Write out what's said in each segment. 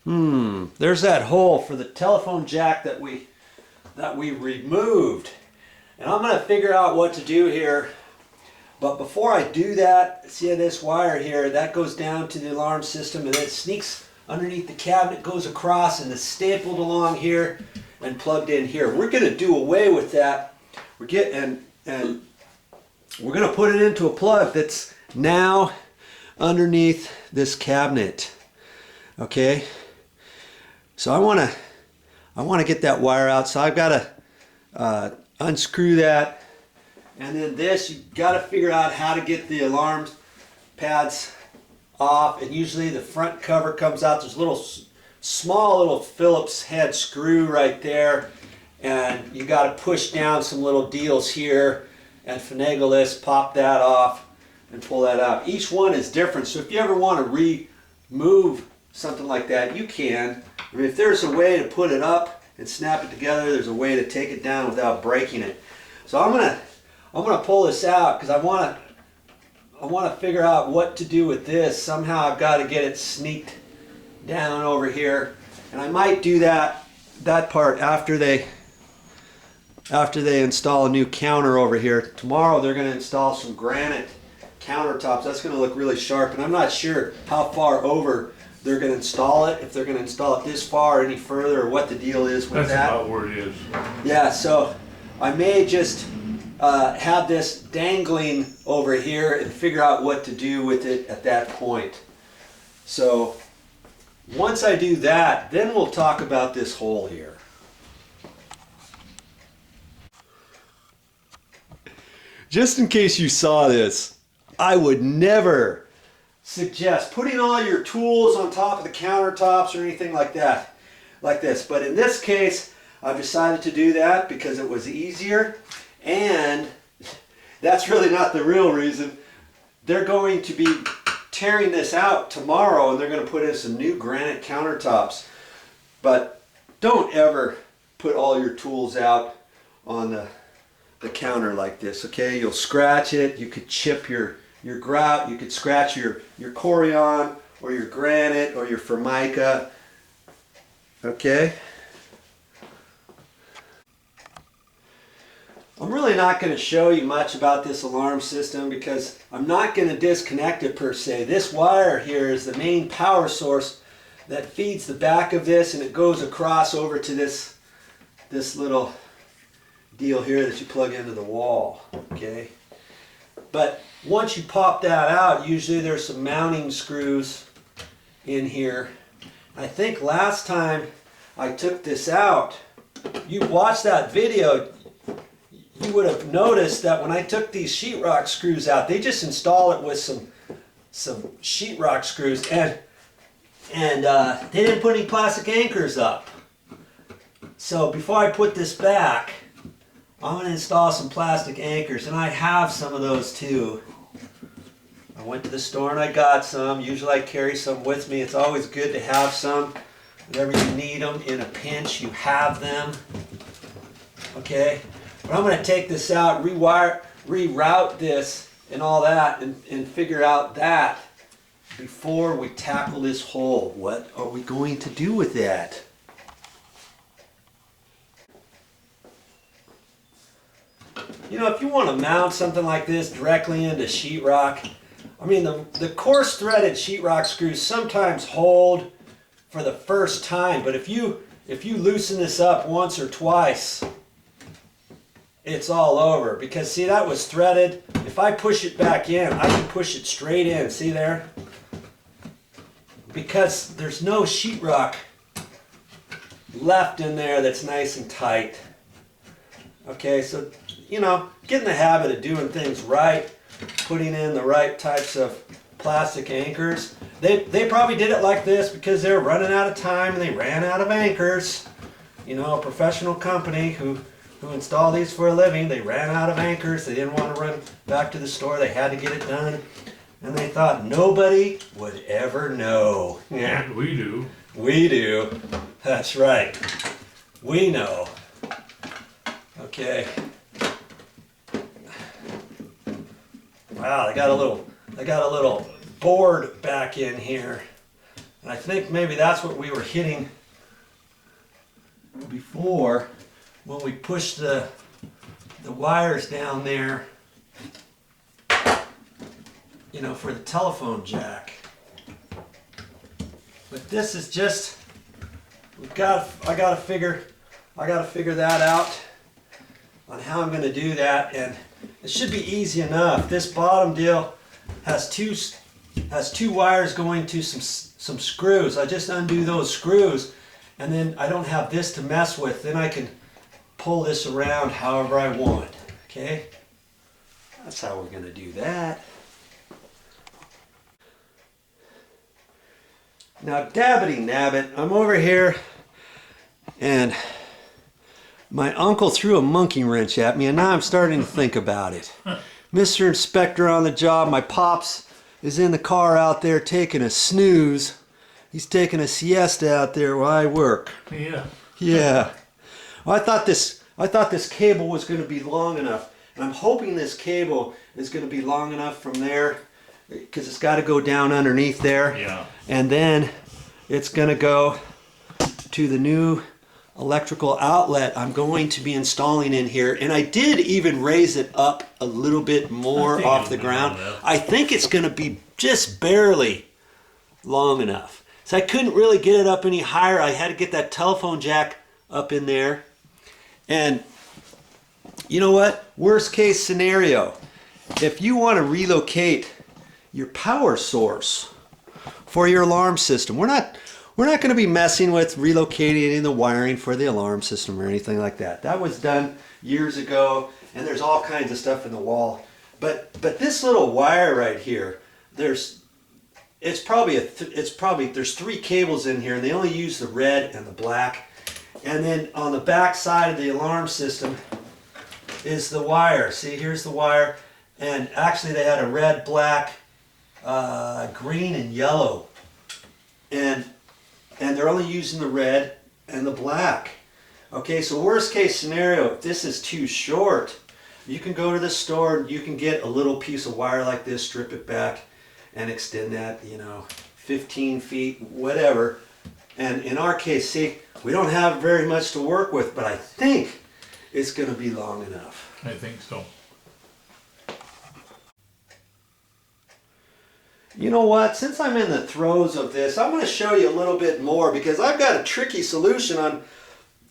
There's that hole for the telephone jack that we removed. And I'm going to figure out what to do here. But before I do that, see this wire here, that goes down to the alarm system and it sneaks underneath the cabinet, goes across and is stapled along here and plugged in here. We're going to do away with that. We're going to put it into a plug that's now underneath this cabinet. Okay? So I want to get that wire out. So I've got to unscrew that. And then this, you've got to figure out how to get the alarm pads off. And usually the front cover comes out. There's a little small little Phillips head screw right there. And you got to push down some little deals here and finagle this, pop that off, and pull that out. Each one is different. So if you ever want to remove something like that, you can. I mean, if there's a way to put it up and snap it together, there's a way to take it down without breaking it. So I'm gonna pull this out because I want to figure out what to do with this. Somehow I've got to get it sneaked down over here, and I might do that part after they install a new counter over here. Tomorrow they're going to install some granite countertops. That's going to look really sharp, and I'm not sure how far over they're going to install it, if they're going to install it this far or any further, or what the deal is with that. That's about where it is. Yeah, so I may just have this dangling over here and figure out what to do with it at that point. So once I do that, then we'll talk about this hole here. Just in case you saw this, I would never suggest putting all your tools on top of the countertops or anything like that, like this. But in this case, I've decided to do that because it was easier, and that's really not the real reason. They're going to be tearing this out tomorrow, and they're going to put in some new granite countertops. But don't ever put all your tools out on the counter like this, okay? You'll scratch it, you could chip your grout, you could scratch your Corian or your granite or your Formica, okay? I'm really not going to show you much about this alarm system because I'm not going to disconnect it per se. This wire here is the main power source that feeds the back of this, and it goes across over to this little deal here that you plug into the wall, okay? But once you pop that out, usually there's some mounting screws in here. I think last time I took this out, you watched that video, you would have noticed that when I took these sheetrock screws out, they just install it with some sheetrock screws, and they didn't put any plastic anchors up. So before I put this back, I'm going to install some plastic anchors, and I have some of those too. I went to the store and I got some. Usually I carry some with me. It's always good to have some. Whenever you need them in a pinch, you have them. Okay? But I'm going to take this out, reroute this and all that, and figure out that before we tackle this hole. What are we going to do with that? You know, if you want to mount something like this directly into sheetrock, I mean, the coarse threaded sheetrock screws sometimes hold for the first time, but if you loosen this up once or twice, it's all over. Because see, that was threaded. If I push it back in, I can push it straight in. See there? Because there's no sheetrock left in there that's nice and tight. Okay, so you know, get in the habit of doing things right, putting in the right types of plastic anchors. They probably did it like this because they were running out of time and they ran out of anchors. You know, a professional company who install these for a living, they ran out of anchors. They didn't want to run back to the store. They had to get it done. And they thought nobody would ever know. Yeah, we do. We do. That's right. We know. Okay. Wow, they got a little board back in here. And I think maybe that's what we were hitting before when we pushed the wires down there, you know, for the telephone jack. But this is just, I gotta figure that out on how I'm gonna do that, and it should be easy enough. This bottom deal has two wires going to some screws. I just undo those screws, and then I don't have this to mess with. Then I can pull this around however I want. Okay, that's how we're gonna do that. Now, dabbity nabbit, I'm over here, and my uncle threw a monkey wrench at me, and now I'm starting to think about it. Mr. Inspector on the job, my pops is in the car out there taking a snooze. He's taking a siesta out there while I work. Yeah. Yeah. Well, I thought this cable was going to be long enough, and I'm hoping this cable is going to be long enough from there, because it's got to go down underneath there. Yeah. And then it's going to go to the new electrical outlet I'm going to be installing in here. And I did even raise it up a little bit more off the ground. I think it's going to be just barely long enough. So I couldn't really get it up any higher. I had to get that telephone jack up in there. And you know what? Worst case scenario, if you want to relocate your power source for your alarm system, we're not going to be messing with relocating the wiring for the alarm system or anything like that. That was done years ago, and there's all kinds of stuff in the wall. But this little wire right here, there's three cables in here, and they only use the red and the black. And then on the back side of the alarm system is the wire. See, here's the wire, and actually they had a red, black, green, and yellow, and they're only using the red and the black. Okay, so worst case scenario, if this is too short, you can go to the store and you can get a little piece of wire like this, strip it back, and extend that, 15 feet, whatever. And in our case, see, we don't have very much to work with, but I think it's going to be long enough. I think so. You know what? Since I'm in the throes of this, I'm going to show you a little bit more, because I've got a tricky solution on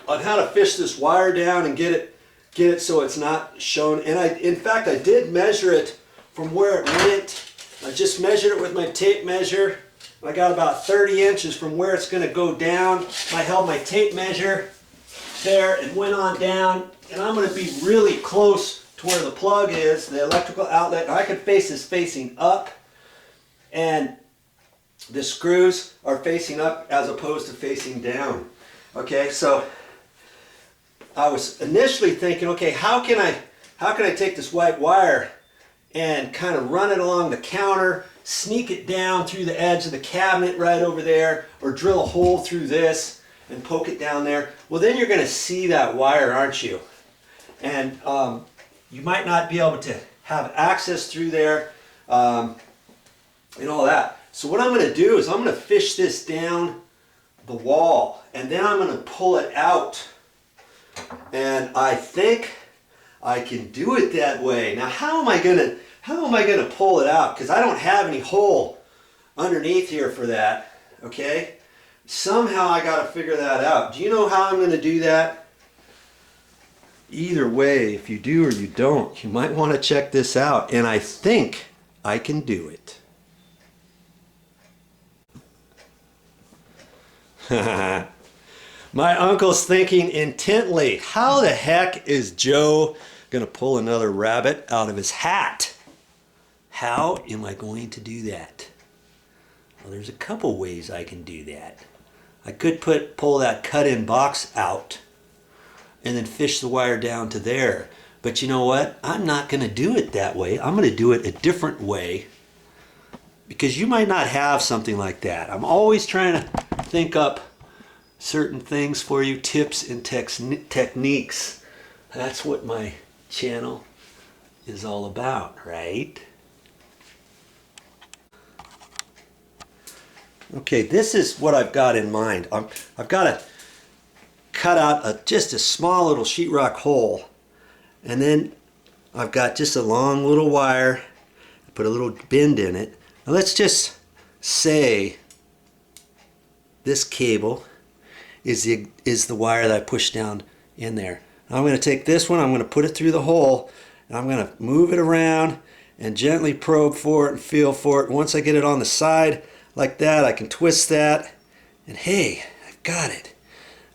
how to fish this wire down and get it so it's not shown. And in fact, I did measure it from where it went. I just measured it with my tape measure. I got about 30 inches from where it's going to go down. I held my tape measure there and went on down, and I'm going to be really close to where the plug is, the electrical outlet. I can face this facing up, and the screws are facing up as opposed to facing down. Okay, so I was initially thinking, okay, how can I take this white wire and kind of run it along the counter, sneak it down through the edge of the cabinet right over there, or drill a hole through this and poke it down there. Well, then you're going to see that wire, aren't you? And you might not be able to have access through there and all that. So what I'm going to do is I'm going to fish this down the wall, and then I'm going to pull it out. And I think I can do it that way. Now, how am I going to pull it out? Because I don't have any hole underneath here for that. Okay? Somehow I got to figure that out. Do you know how I'm going to do that? Either way, if you do or you don't, you might want to check this out. And I think I can do it. My uncle's thinking intently, how the heck is Joe going to pull another rabbit out of his hat? How am I going to do that? Well, there's a couple ways I can do that. I could pull that cut-in box out and then fish the wire down to there. But you know what? I'm not going to do it that way. I'm going to do it a different way, because you might not have something like that. I'm always trying to think up certain things for you, tips and techniques. That's what my channel is all about, right? Okay, this is what I've got in mind. I've got to cut out just a small little sheetrock hole, and then I've got just a long little wire, put a little bend in it. Now let's just say this cable is the wire that I pushed down in there. Now I'm going to take this one, I'm going to put it through the hole, and I'm going to move it around and gently probe for it and feel for it. Once I get it on the side like that, I can twist that, and hey, I've got it.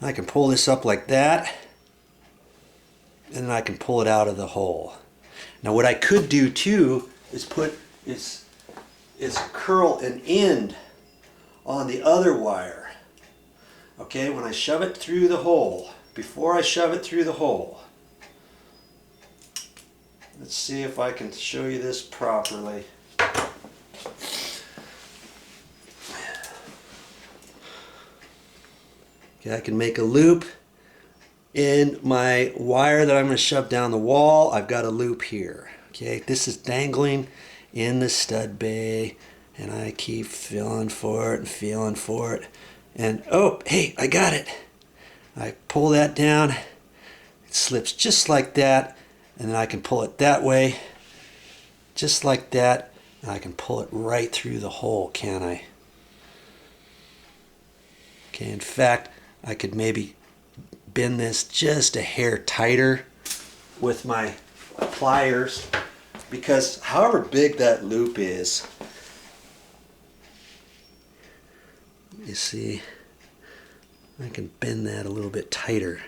I can pull this up like that, and then I can pull it out of the hole. Now what I could do too is curl an end on the other wire. Okay, when I shove it through the hole, before I shove it through the hole, let's see if I can show you this properly. Okay, I can make a loop in my wire that I'm going to shove down the wall. I've got a loop here. Okay, this is dangling in the stud bay, and I keep feeling for it and feeling for it. And oh, hey, I got it. I pull that down, it slips just like that, and then I can pull it that way, just like that, and I can pull it right through the hole, can't I? Okay, in fact, I could maybe bend this just a hair tighter with my pliers, because however big that loop is, you see, I can bend that a little bit tighter.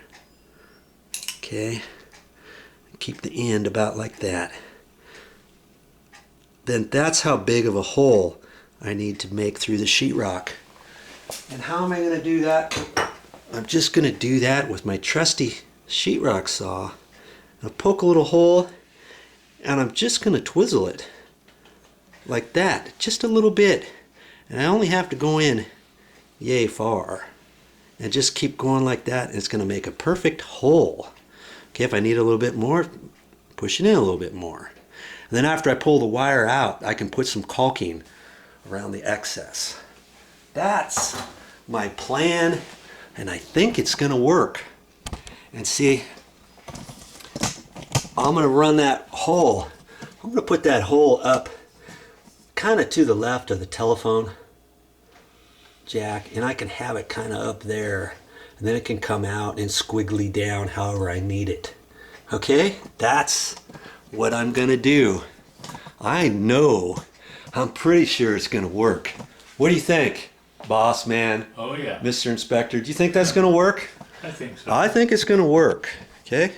Okay, keep the end about like that. Then that's how big of a hole I need to make through the sheetrock. And how am I going to do that? I'm just going to do that with my trusty sheetrock saw. I'll poke a little hole, and I'm just going to twizzle it like that, just a little bit. And I only have to go in yay far, and just keep going like that, and it's going to make a perfect hole. Okay, if I need a little bit more, push it in a little bit more. And then after I pull the wire out, I can put some caulking around the excess. That's my plan, and I think it's going to work. And see, I'm going to run that hole. I'm going to put that hole up kind of to the left of the telephone jack, and I can have it kind of up there, and then it can come out and squiggly down however I need it. Okay, that's what I'm gonna do. I know, I'm pretty sure it's gonna work. What do you think, boss man? Oh yeah, Mr. Inspector, do you think that's gonna work? I think so. I think it's gonna work. Okay,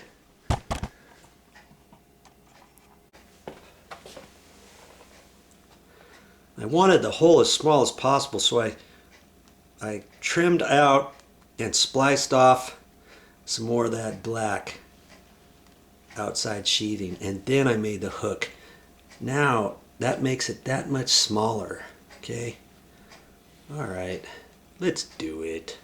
I wanted the hole as small as possible, so I trimmed out and spliced off some more of that black outside sheathing, and then I made the hook. Now that makes it that much smaller. Okay, all right, let's do it.